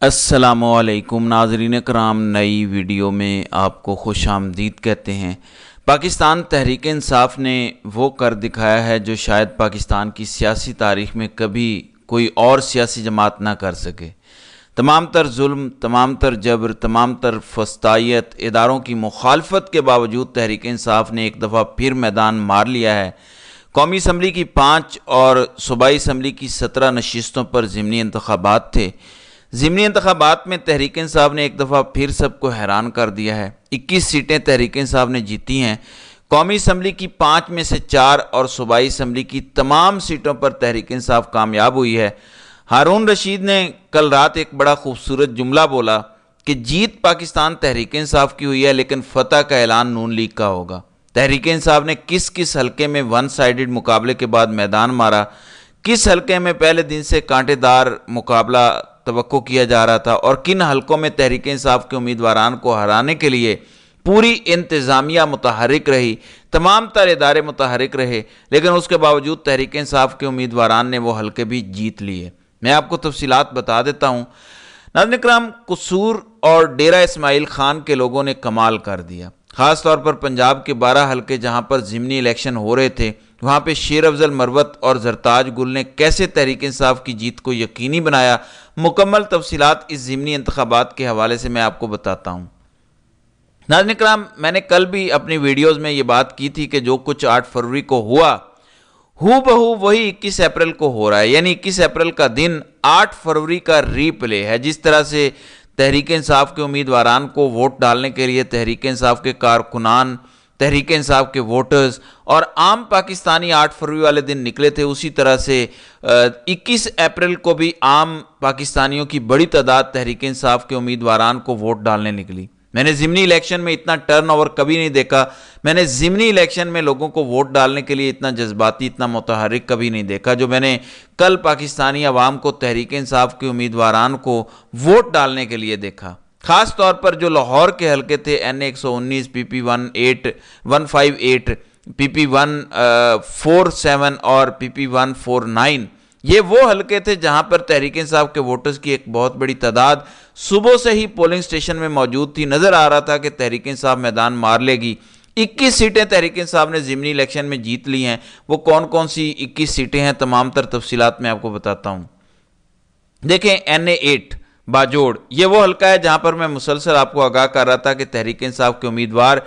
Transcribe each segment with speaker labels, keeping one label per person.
Speaker 1: السلام علیکم ناظرین کرام، نئی ویڈیو میں آپ کو خوش آمدید کہتے ہیں۔ پاکستان تحریک انصاف نے وہ کر دکھایا ہے جو شاید پاکستان کی سیاسی تاریخ میں کبھی کوئی اور سیاسی جماعت نہ کر سکے۔ تمام تر ظلم، تمام تر جبر، تمام تر فسطائیت، اداروں کی مخالفت کے باوجود تحریک انصاف نے ایک دفعہ پھر میدان مار لیا ہے۔ قومی اسمبلی کی 5 اور صوبائی اسمبلی کی 17 نشستوں پر ضمنی انتخابات تھے۔ ضمنی انتخابات میں تحریک انصاف نے ایک دفعہ پھر سب کو حیران کر دیا ہے۔ 21 سیٹیں تحریک انصاف نے جیتی ہیں۔ قومی اسمبلی کی 5 میں سے 4 اور صوبائی اسمبلی کی تمام سیٹوں پر تحریک انصاف کامیاب ہوئی ہے۔ ہارون رشید نے کل رات ایک بڑا خوبصورت جملہ بولا کہ جیت پاکستان تحریک انصاف کی ہوئی ہے، لیکن فتح کا اعلان نون لیگ کا ہوگا۔ تحریک انصاف نے کس حلقے میں ون سائیڈڈ مقابلے کے بعد میدان مارا، کس حلقے میں پہلے دن سے کانٹے دار مقابلہ توقع کیا جا رہا تھا، اور کن حلقوں میں تحریک انصاف کے امیدواران کو ہرانے کے لیے پوری انتظامیہ متحرک رہی، تمام تر ادارے متحرک رہے، لیکن اس کے باوجود تحریک انصاف کے امیدواران نے وہ حلقے بھی جیت لیے۔ میں آپ کو تفصیلات بتا دیتا ہوں۔ ناظرین کرام، قصور اور ڈیرہ اسماعیل خان کے لوگوں نے کمال کر دیا۔ خاص طور پر پنجاب کے 12 حلقے جہاں پر ضمنی الیکشن ہو رہے تھے، وہاں پہ شیر افضل مروت اور زرتاج گل نے کیسے تحریک انصاف کی جیت کو یقینی بنایا، مکمل تفصیلات اس ضمنی انتخابات کے حوالے سے میں آپ کو بتاتا ہوں۔ ناظرین کرام، میں نے کل بھی اپنی ویڈیوز میں یہ بات کی تھی کہ جو کچھ 8 فروری کو ہوا ہو بہو وہی 21 اپریل کو ہو رہا ہے، یعنی 21 اپریل کا دن 8 فروری کا ری پلے ہے۔ جس طرح سے تحریک انصاف کے امیدواران کو ووٹ ڈالنے کے لیے تحریک انصاف کے کارکنان، تحریک انصاف کے ووٹرز اور عام پاکستانی 8 فروری والے دن نکلے تھے، اسی طرح سے 21 اپریل کو بھی عام پاکستانیوں کی بڑی تعداد تحریک انصاف کے امیدواران کو ووٹ ڈالنے نکلی۔ میں نے ضمنی الیکشن میں اتنا ٹرن اوور کبھی نہیں دیکھا، میں نے ضمنی الیکشن میں لوگوں کو ووٹ ڈالنے کے لیے اتنا جذباتی، اتنا متحرک کبھی نہیں دیکھا جو میں نے کل پاکستانی عوام کو تحریک انصاف کے امیدواران کو ووٹ ڈالنے کے لیے دیکھا۔ خاص طور پر جو لاہور کے حلقے تھے، NA119، PP 158، PP 147 اور PP 149، یہ وہ حلقے تھے جہاں پر تحریک انصاف کے ووٹرز کی ایک بہت بڑی تعداد صبح سے ہی پولنگ سٹیشن میں موجود تھی۔ نظر آ رہا تھا کہ تحریک انصاف میدان مار لے گی۔ 21 سیٹیں تحریک انصاف نے ضمنی الیکشن میں جیت لی ہیں۔ وہ کون کون سی 21 سیٹیں ہیں، تمام تر تفصیلات میں آپ کو بتاتا ہوں۔ دیکھیں، NA8 باجوڑ، یہ وہ حلقہ ہے جہاں پر میں مسلسل آپ کو آگاہ کر رہا تھا کہ تحریک انصاف کے امیدوار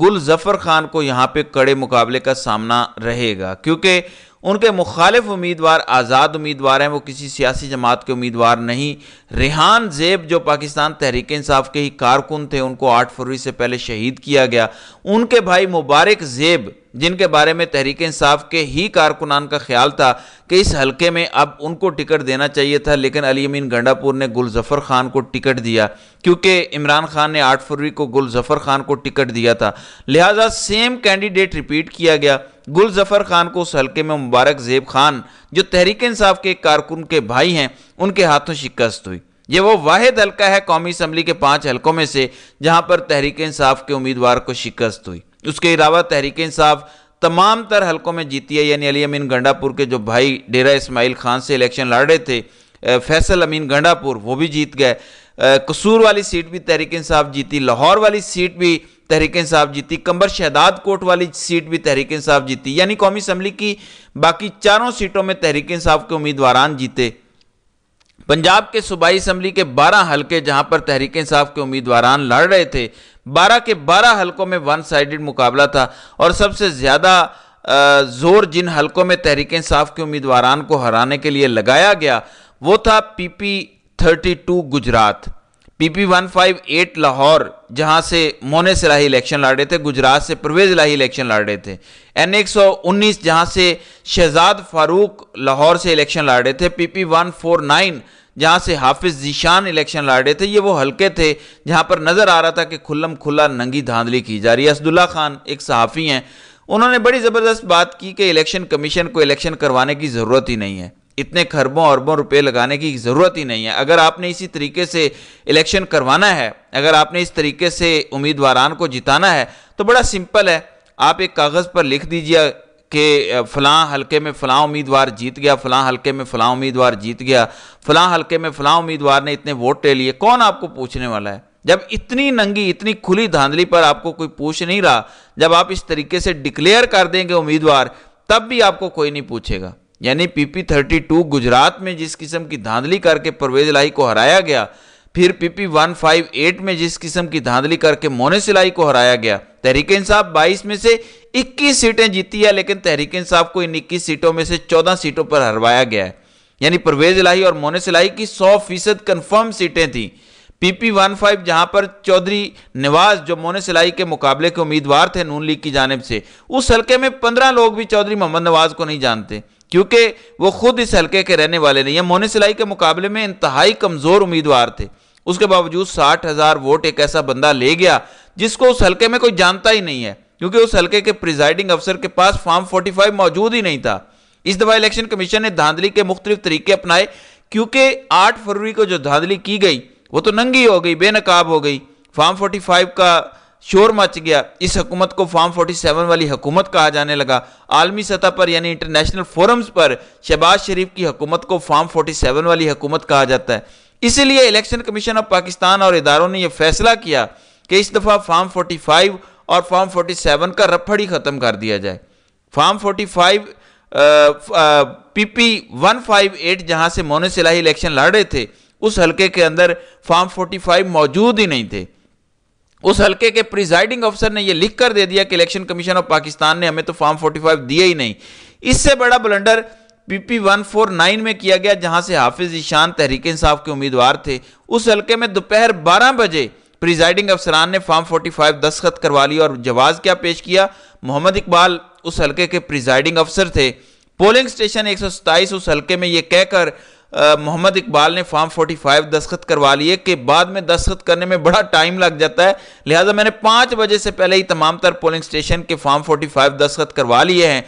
Speaker 1: گل ظفر خان کو یہاں پہ کڑے مقابلے کا سامنا رہے گا، کیونکہ ان کے مخالف امیدوار آزاد امیدوار ہیں، وہ کسی سیاسی جماعت کے امیدوار نہیں۔ ریحان زیب جو پاکستان تحریک انصاف کے ہی کارکن تھے، ان کو 8 فروری سے پہلے شہید کیا گیا۔ ان کے بھائی مبارک زیب، جن کے بارے میں تحریک انصاف کے ہی کارکنان کا خیال تھا کہ اس حلقے میں اب ان کو ٹکٹ دینا چاہیے تھا، لیکن علی امین گنڈا پور نے گل ظفر خان کو ٹکٹ دیا، کیونکہ عمران خان نے 8 فروری کو گل ظفر خان کو ٹکٹ دیا تھا، لہٰذا سیم کینڈیڈیٹ ریپیٹ کیا گیا۔ گل ظفر خان کو اس حلقے میں مبارک زیب خان، جو تحریک انصاف کے کارکن کے بھائی ہیں، ان کے ہاتھوں شکست ہوئی۔ یہ وہ واحد حلقہ ہے قومی اسمبلی کے 5 حلقوں میں سے جہاں پر تحریک انصاف کے امیدوار کو شکست ہوئی۔ اس کے علاوہ تحریک انصاف تمام تر حلقوں میں جیتی ہے، یعنی علی امین گنڈا پور کے جو بھائی ڈیرہ اسماعیل خان سے الیکشن لڑ رہے تھے، فیصل امین گنڈا پور، وہ بھی جیت گئے۔ قصور والی سیٹ بھی تحریک انصاف جیتی، لاہور والی سیٹ بھی تحریک انصاف جیتی، کمبر شہداد کوٹ والی سیٹ بھی تحریک انصاف جیتی، یعنی قومی اسمبلی کی باقی 4 سیٹوں میں تحریک انصاف کے امیدواران جیتے۔ پنجاب کے صوبائی اسمبلی کے 12 حلقے جہاں پر تحریک انصاف کے امیدواران لڑ رہے تھے، 12 کے 12 حلقوں میں ون سائیڈڈ مقابلہ تھا، اور سب سے زیادہ زور جن حلقوں میں تحریک انصاف کے امیدواران کو ہرانے کے لیے لگایا گیا وہ تھا PP 32 گجرات، PP 158 لاہور جہاں سے مونے سراہی الیکشن لڑ رہے تھے، گجرات سے پرویز الہی الیکشن لڑ رہے تھے، NA119 جہاں سے شہزاد فاروق لاہور سے الیکشن لڑ رہے تھے، PP 149 جہاں سے حافظ ذیشان الیکشن لڑ رہے تھے۔ یہ وہ حلقے تھے جہاں پر نظر آ رہا تھا کہ کھلم کھلا ننگی دھاندلی کی جا رہی ہے۔ اسداللہ خان ایک صحافی ہیں، انہوں نے بڑی زبردست بات کی کہ الیکشن کمیشن کو الیکشن کروانے کی ضرورت ہی نہیں ہے، اتنے خربوں اربوں روپے لگانے کی ضرورت ہی نہیں ہے۔ اگر آپ نے اسی طریقے سے الیکشن کروانا ہے، اگر آپ نے اس طریقے سے امیدواران کو جتانا ہے تو بڑا سمپل ہے، آپ ایک کاغذ پر لکھ دیجئے کہ فلاں حلقے میں فلاں امیدوار جیت گیا، فلاں حلقے میں فلاں امیدوار جیت گیا، فلاں حلقے میں فلاں امیدوار نے اتنے ووٹ لے لیے، کون آپ کو پوچھنے والا ہے؟ جب اتنی ننگی اتنی کھلی دھاندلی پر آپ کو کوئی پوچھ نہیں رہا، جب آپ اس طریقے سے ڈکلیئر کر دیں گے امیدوار، تب بھی آپ کو کوئی نہیں پوچھے گا۔ یعنی پی پی 32 گجرات میں جس قسم کی دھاندلی کر کے پرویز الہی کو ہرایا گیا، پھر پی پی 158 میں جس قسم کی دھاندلی کر کے مونس الہی کو ہرایا گیا، تحریک انصاف 22 میں سے 21 سیٹیں جیتی ہے، لیکن تحریک انصاف کو ان 21 سیٹوں میں سے 14 سیٹوں پر ہروایا گیا ہے۔ یعنی پرویز الہی اور مونس الہی کی 100% کنفرم سیٹیں تھیں۔ پی پی 15 جہاں پر چودھری نواز جو مونس الہی کے مقابلے کے امیدوار تھے نون لیگ کی جانب سے، اس حلقے میں 15 لوگ بھی چودھری محمد نواز کو نہیں جانتے، کیونکہ وہ خود اس حلقے کے رہنے والے نہیں ہیں۔ مونس الہی کے مقابلے میں انتہائی کمزور امیدوار تھے، اس کے باوجود 60,000 ووٹ ایک ایسا بندہ لے گیا جس کو اس حلقے میں کوئی جانتا ہی نہیں ہے، کیونکہ اس حلقے کے پریزائڈنگ افسر کے پاس فارم 45 موجود ہی نہیں تھا۔ اس دفعہ الیکشن کمیشن نے دھاندلی کے مختلف طریقے اپنائے، کیونکہ 8 فروری کو جو دھاندلی کی گئی وہ تو ننگی ہو گئی، بے نقاب ہو گئی، فارم 45 کا شور مچ گیا، اس حکومت کو فارم 47 والی حکومت کہا جانے لگا۔ عالمی سطح پر یعنی انٹرنیشنل فورمز پر شہباز شریف کی حکومت کو فارم 47 والی حکومت کہا جاتا ہے۔ اسی لیے الیکشن کمیشن آف پاکستان اور اداروں نے یہ فیصلہ کیا کہ اس دفعہ فارم 45 اور فارم 47 کا رپھڑ ہی ختم کر دیا جائے۔ فارم 45 پی پی 158 جہاں سے مونس الہی الیکشن لڑ رہے تھے، اس حلقے کے اندر فارم 45 موجود ہی نہیں تھے۔ اس حلقے کے پریزائڈنگ افسر نے یہ لکھ کر دے دیا کہ الیکشن کمیشن آف پاکستان نے ہمیں تو فارم 45 دیے ہی نہیں۔ اس سے بڑا بلنڈر پی پی 149 میں کیا گیا، جہاں سے حافظ ایشان تحریک انصاف کے امیدوار تھے۔ اس حلقے میں دوپہر 12 بجے پریزائڈنگ افسران نے فارم 45 دستخط کروا لی، اور جواز کیا پیش کیا؟ محمد اقبال اس حلقے کے پریزائڈنگ افسر تھے۔ پولنگ سٹیشن 127 اس حلقے میں یہ کہہ کر محمد اقبال نے فارم 45 دستخط کروا لیے کہ بعد میں دستخط کرنے میں بڑا ٹائم لگ جاتا ہے، لہٰذا میں نے 5 بجے سے پہلے ہی تمام تر پولنگ سٹیشن کے فارم 45 دستخط کروا لیے ہیں۔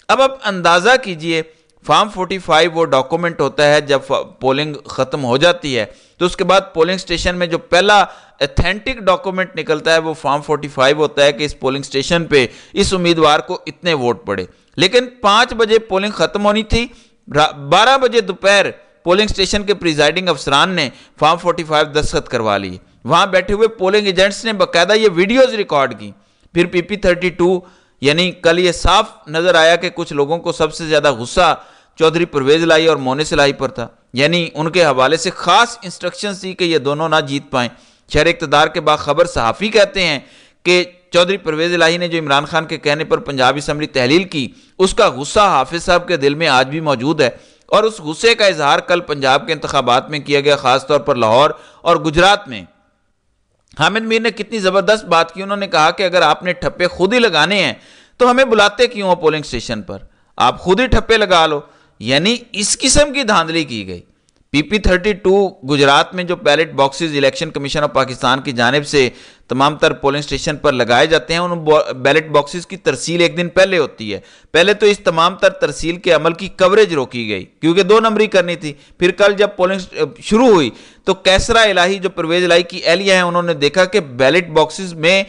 Speaker 1: اب آپ اندازہ کیجئے، فارم 45 وہ ڈاکومنٹ ہوتا ہے جب پولنگ ختم ہو جاتی ہے تو اس کے بعد پولنگ سٹیشن میں جو پہلا ایتھینٹک ڈاکومنٹ نکلتا ہے وہ فارم 45 ہوتا ہے کہ اس پولنگ سٹیشن پہ اس امیدوار کو اتنے ووٹ پڑے۔ لیکن 5 بجے پولنگ ختم ہونی تھی، 12 بجے دوپہر پولنگ سٹیشن کے پریزائڈنگ افسران نے فارم 45 دستخط کروا لیے۔ وہاں بیٹھے ہوئے پولنگ ایجنٹس نے باقاعدہ یہ ویڈیوز ریکارڈ کی۔ پھر پی پی 32 یعنی کل یہ صاف نظر آیا کہ کچھ لوگوں کو سب سے زیادہ غصہ چودھری پرویز الہی اور مونس الہی پر تھا، یعنی ان کے حوالے سے خاص انسٹرکشنز تھی کہ یہ دونوں نہ جیت پائیں۔ شہر اقتدار کے باخبر صحافی کہتے ہیں کہ چودھری پرویز الہی نے جو عمران خان کے کہنے پر پنجاب اسمبلی تحلیل کی، اس کا غصہ حافظ صاحب کے دل میں آج بھی موجود ہے، اور اس غصے کا اظہار کل پنجاب کے انتخابات میں کیا گیا، خاص طور پر لاہور اور گجرات میں۔ حامد میر نے کتنی زبردست بات کی، انہوں نے کہا کہ اگر آپ نے ٹھپے خود ہی لگانے ہیں تو ہمیں بلاتے کیوں ہو پولنگ سٹیشن پر، آپ خود ہی ٹھپے لگا لو۔ یعنی اس قسم کی دھاندلی کی گئی۔ پی پی 32 گجرات میں جو belt boxes election commission of Pakistan کی جانب سے تمام تر پولنگ سٹیشن پر لگائے جاتے ہیں، ان بیلٹ باکسز کی ترسیل ایک دن پہلے ہوتی ہے۔ پہلے تو اس تمام تر ترسیل کے عمل کی کوریج روکی گئی کیونکہ 2 نمبری کرنی تھی۔ پھر کل جب پولنگ شروع ہوئی تو کیسرا الہی جو پرویز الہی کی اہلیہ ہیں، انہوں نے دیکھا کہ بیلٹ باکسز میں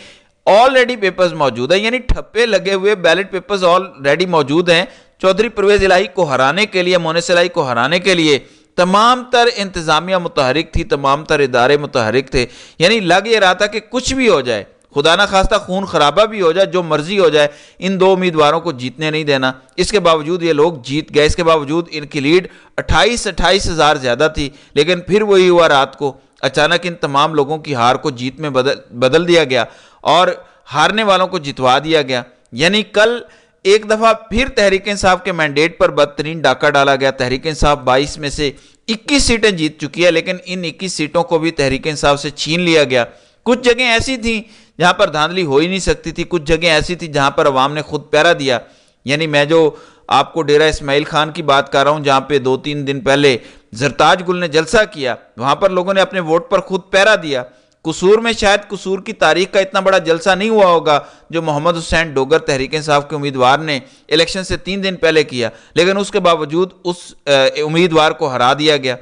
Speaker 1: آلریڈی پیپرز موجود ہیں، یعنی ٹھپے لگے ہوئے بیلٹ پیپرز آلریڈی موجود ہیں۔ چودھری پرویز الہی کو ہرانے کے لیے، مونس الہی کو ہرانے کے لیے تمام تر انتظامیہ متحرک تھی، تمام تر ادارے متحرک تھے۔ یعنی لگ یہ رہا تھا کہ کچھ بھی ہو جائے، خدا نہ خواستہ خون خرابہ بھی ہو جائے، جو مرضی ہو جائے، ان 2 امیدواروں کو جیتنے نہیں دینا۔ اس کے باوجود یہ لوگ جیت گئے، اس کے باوجود ان کی لیڈ 28 ہزار زیادہ تھی۔ لیکن پھر وہی ہوا، رات کو اچانک ان تمام لوگوں کی ہار کو جیت میں بدل دیا گیا اور ہارنے والوں کو جتوا دیا گیا۔ یعنی کل ایک دفعہ پھر تحریک انصاف کے مینڈیٹ پر بدترین ڈاکہ ڈالا گیا۔ تحریک انصاف 22 میں سے 21 سیٹیں جیت چکی ہے، لیکن ان 21 سیٹوں کو بھی تحریک انصاف سے چھین لیا گیا۔ کچھ جگہیں ایسی تھیں جہاں پر دھاندلی ہو ہی نہیں سکتی تھی، کچھ جگہیں ایسی تھی جہاں پر عوام نے خود پہرا دیا۔ یعنی میں جو آپ کو ڈیرہ اسماعیل خان کی بات کر رہا ہوں، جہاں پہ 2-3 دن پہلے زرتاج گل نے جلسہ کیا، وہاں پر لوگوں نے اپنے ووٹ پر خود پہرا دیا۔ قصور میں شاید قصور کی تاریخ کا اتنا بڑا جلسہ نہیں ہوا ہوگا جو محمد حسین ڈوگر تحریک انصاف کے امیدوار نے الیکشن سے 3 دن پہلے کیا، لیکن اس کے باوجود اس امیدوار کو ہرا دیا گیا۔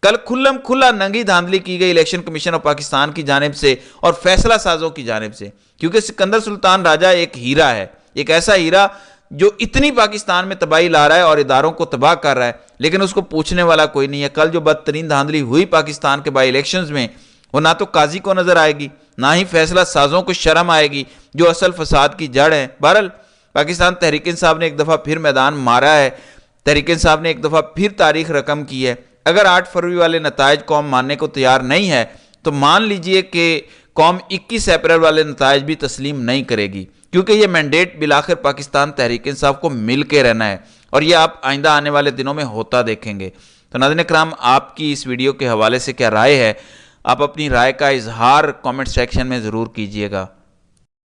Speaker 1: کل کھلم کھلا ننگی دھاندلی کی گئی الیکشن کمیشن آف پاکستان کی جانب سے اور فیصلہ سازوں کی جانب سے، کیونکہ سکندر سلطان راجہ ایک ہیرا ہے، ایک ایسا ہیرا جو اتنی پاکستان میں تباہی لا رہا ہے اور اداروں کو تباہ کر رہا ہے، لیکن اس کو پوچھنے والا کوئی نہیں ہے۔ کل جو بدترین دھاندلی ہوئی پاکستان کے بائی الیکشنز میں، وہ نہ تو قاضی کو نظر آئے گی، نہ ہی فیصلہ سازوں کو شرم آئے گی جو اصل فساد کی جڑ ہے۔ بہرحال پاکستان تحریک انصاف نے ایک دفعہ پھر میدان مارا ہے، تحریک انصاف نے ایک دفعہ پھر تاریخ رقم کی ہے۔ اگر 8 فروری والے نتائج قوم ماننے کو تیار نہیں ہے تو مان لیجئے کہ قوم 21 اپریل والے نتائج بھی تسلیم نہیں کرے گی، کیونکہ یہ مینڈیٹ بالآخر پاکستان تحریک انصاف کو مل کے رہنا ہے، اور یہ آپ آئندہ آنے والے دنوں میں ہوتا دیکھیں گے۔ تو ناظرین اکرام، آپ کی اس ویڈیو کے حوالے سے کیا رائے ہے؟ آپ اپنی رائے کا اظہار کامنٹ سیکشن میں ضرور کیجئے گا۔